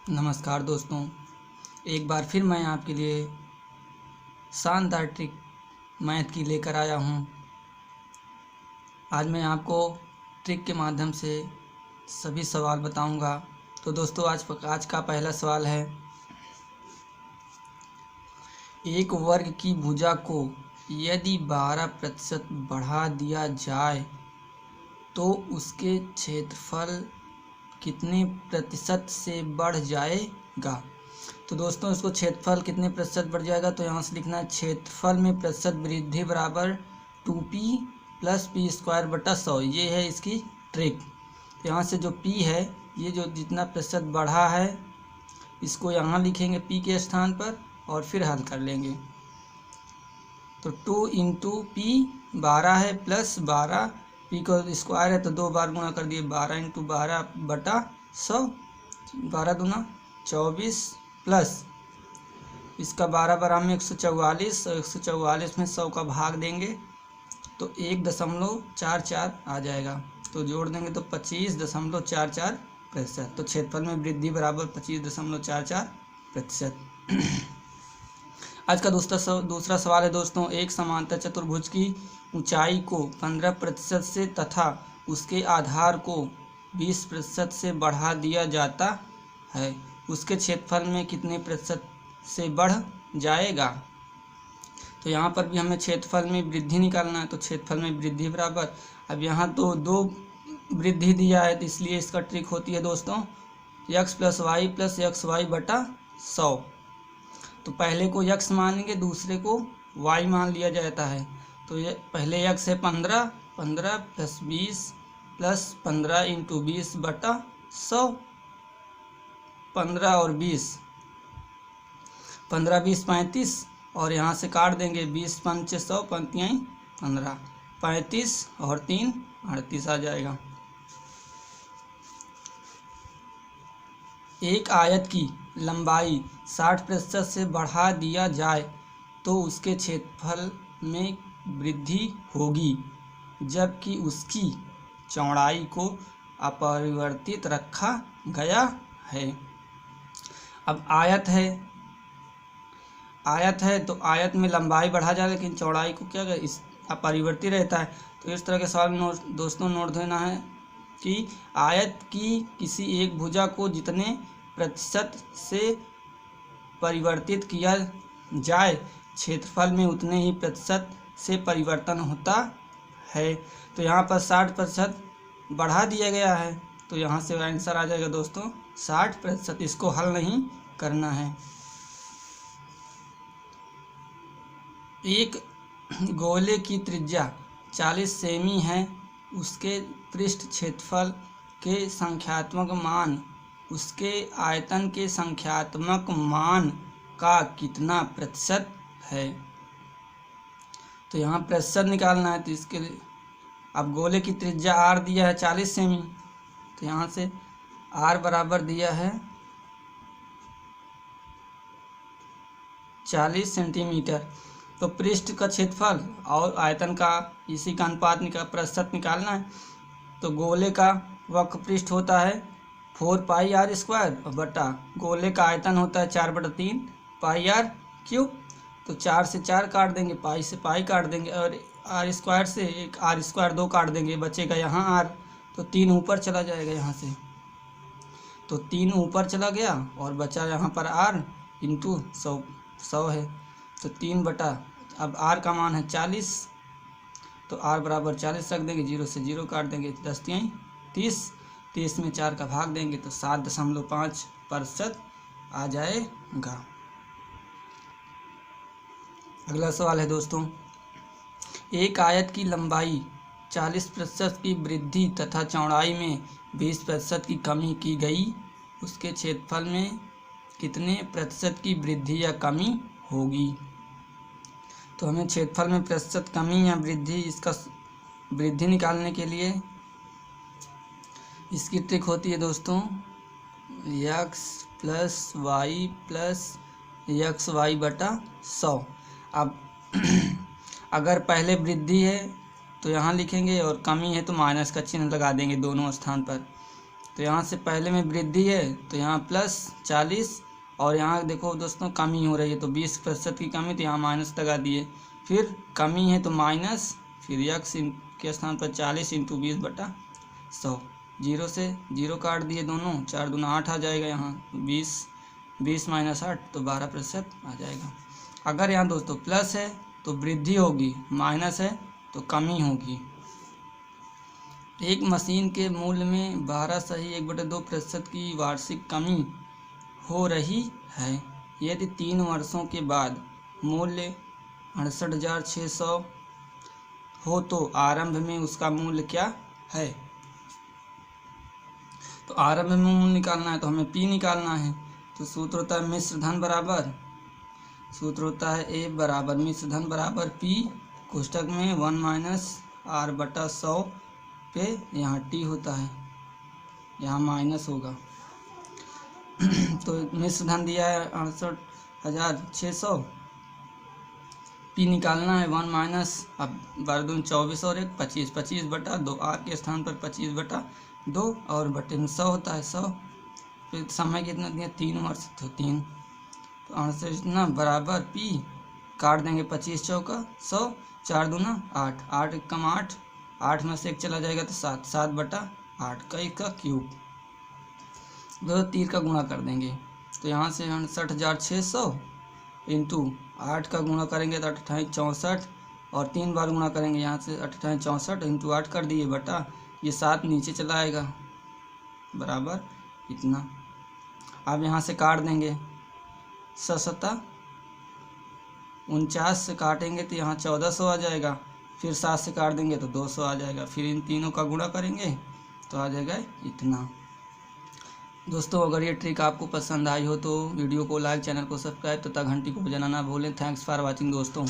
नमस्कार दोस्तों, एक बार फिर मैं आपके लिए शानदार ट्रिक मैथ की लेकर आया हूँ। आज मैं आपको ट्रिक के माध्यम से सभी सवाल बताऊँगा। तो दोस्तों आज का पहला सवाल है, एक वर्ग की भुजा को यदि 12% बढ़ा दिया जाए तो उसके क्षेत्रफल कितने प्रतिशत से बढ़ जाएगा। तो दोस्तों इसको क्षेत्रफल कितने प्रतिशत बढ़ जाएगा, तो यहाँ से लिखना है क्षेत्रफल में प्रतिशत वृद्धि बराबर 2p + p²/100। ये है इसकी ट्रिक। तो यहाँ से जो p है, ये जो जितना प्रतिशत बढ़ा है इसको यहाँ लिखेंगे p के स्थान पर और फिर हल कर लेंगे। तो 2 × p 12 है प्लस 12 p को स्क्वायर है तो 2 बार गुणा कर दिए, 12 × 12/100, 12 दूना 24 प्लस इसका 12 बराबर में 144 और 144 में 100 का भाग देंगे तो 1.44 आ जाएगा। तो जोड़ देंगे तो 25.44%। तो क्षेत्रफल में वृद्धि बराबर 25.44%। आज का दूसरा सवाल है दोस्तों, एक समांतर चतुर्भुज की ऊंचाई को 15% से तथा उसके आधार को 20% से बढ़ा दिया जाता है, उसके क्षेत्रफल में कितने प्रतिशत से बढ़ जाएगा। तो यहाँ पर भी हमें क्षेत्रफल में वृद्धि निकालना है। तो क्षेत्रफल में वृद्धि बराबर, अब यहाँ तो 2 वृद्धि दिया है तो इसलिए इसका ट्रिक होती है दोस्तों x + y + xy/100। तो पहले को x मानेंगे, दूसरे को y मान लिया जाता है। तो ये पहले x है 15 + 20 + 15 × 20/100, 15 और 20, 15 20 35 और यहाँ से काट देंगे 20 पंच 100, 15 35 और 3 38 आ जाएगा। एक आयत की लंबाई 60% से बढ़ा दिया जाए तो उसके क्षेत्रफल में वृद्धि होगी, जबकि उसकी चौड़ाई को अपरिवर्तित रखा गया है। अब आयत है तो आयत में लंबाई बढ़ा जाए लेकिन चौड़ाई को क्या इस अपरिवर्तित रहता है। तो इस तरह के सवाल दोस्तों नोट देना है कि आयत की किसी एक भुजा को जितने प्रतिशत से परिवर्तित किया जाए क्षेत्रफल में उतने ही प्रतिशत से परिवर्तन होता है। तो यहाँ पर 60% बढ़ा दिया गया है तो यहाँ से आंसर आ जाएगा दोस्तों 60%। इसको हल नहीं करना है। एक गोले की त्रिज्या 40 सेमी है, उसके पृष्ठ क्षेत्रफल के संख्यात्मक मान उसके आयतन के संख्यात्मक मान का कितना प्रतिशत है। तो यहाँ प्रतिशत निकालना है। तो इसके लिए अब गोले की त्रिज्या r दिया है 40 सेमी, तो यहाँ से r बराबर दिया है 40 सेंटीमीटर। तो पृष्ठ का क्षेत्रफल और आयतन का इसी का अनुपात प्रतिशत निकालना है। तो गोले का वक्र पृष्ठ होता है 4πr² बटा गोले का आयतन होता है 4/3 πr³। तो 4 से 4 काट देंगे, पाई से पाई काट देंगे और r² से एक r² 2 काट देंगे, बचेगा यहाँ r। तो 3 ऊपर चला जाएगा यहाँ से, तो 3 ऊपर चला गया और बचा यहाँ पर r × 100 है। तो 3 बटा, अब r का मान है 40 तो r बराबर 40 रख देंगे, 0 से 0 काट देंगे, 10 × 30, 30 में 4 का भाग देंगे तो 7.5% आ जाएगा। अगला सवाल है दोस्तों, एक आयत की लंबाई 40% की वृद्धि तथा चौड़ाई में 20% की कमी की गई, उसके क्षेत्रफल में कितने प्रतिशत की वृद्धि या कमी होगी। तो हमें क्षेत्रफल में प्रतिशत कमी या वृद्धि, इसका वृद्धि निकालने के लिए इसकी ट्रिक होती है दोस्तों x + y + xy/100। अब अगर पहले वृद्धि है तो यहाँ लिखेंगे और कमी है तो माइनस का चिन्ह लगा देंगे दोनों स्थान पर। तो यहाँ से पहले में वृद्धि है तो यहाँ +40 और यहाँ देखो दोस्तों कमी हो रही है तो 20% की कमी, तो यहाँ माइनस लगा दिए। फिर कमी है तो माइनस, फिर x के स्थान पर 40 × 20/100, 0 से 0 काट दिए दोनों, 4 दूना 8 आ जाएगा। यहाँ 20 - 8 तो 12% आ जाएगा। अगर यहाँ दोस्तों प्लस है तो वृद्धि होगी, माइनस है तो कमी होगी। एक मशीन के मूल्य में 12.1/2% की वार्षिक कमी हो रही है। यदि 3 वर्षों के बाद मूल्य 68,600 हो तो आरंभ में उसका मूल्य क्या है। तो आरंभ में मूल्य निकालना है तो हमें P निकालना है। तो सूत्र होता है मिश्र धन बराबर, सूत्र होता है A बराबर मिश्र धन बराबर P कोष्ठक में 1 - R/100 पे यहाँ T होता है, यहाँ माइनस होगा। तो मिश्र धन दिया है 68,600, P निकालना है 1 - अब 12 × 24 और 1 25, 25/2, R के स्थान पर 25/2 और बटे में 100 होता है 100। फिर समय कितना दिया 3 वर्ष तो 3, तो 68 इतना बराबर P काट देंगे 25 चौका 100, 4 दूना 8, 8 × 8, 8 में से 1 चला जाएगा तो 7, 7/8 कई का क्यूब। दो तीर का गुणा कर देंगे तो यहाँ से 68,600 इंटू 8 का गुणा करेंगे तो 2864 और 3 बार गुणा करेंगे, यहाँ से 2864 इंटू 8 कर दिए बटा ये 7 नीचे चला आएगा बराबर इतना। अब यहाँ से काट देंगे 7 × 49 से काटेंगे तो यहाँ 1400 आ जाएगा, फिर 7 से काट देंगे तो 200 आ जाएगा, फिर इन तीनों का गुणा करेंगे तो आ जाएगा इतना। दोस्तों अगर ये ट्रिक आपको पसंद आई हो तो वीडियो को लाइक, चैनल को सब्सक्राइब तथा घंटी को बजाना ना भूलें। थैंक्स फॉर वॉचिंग दोस्तों।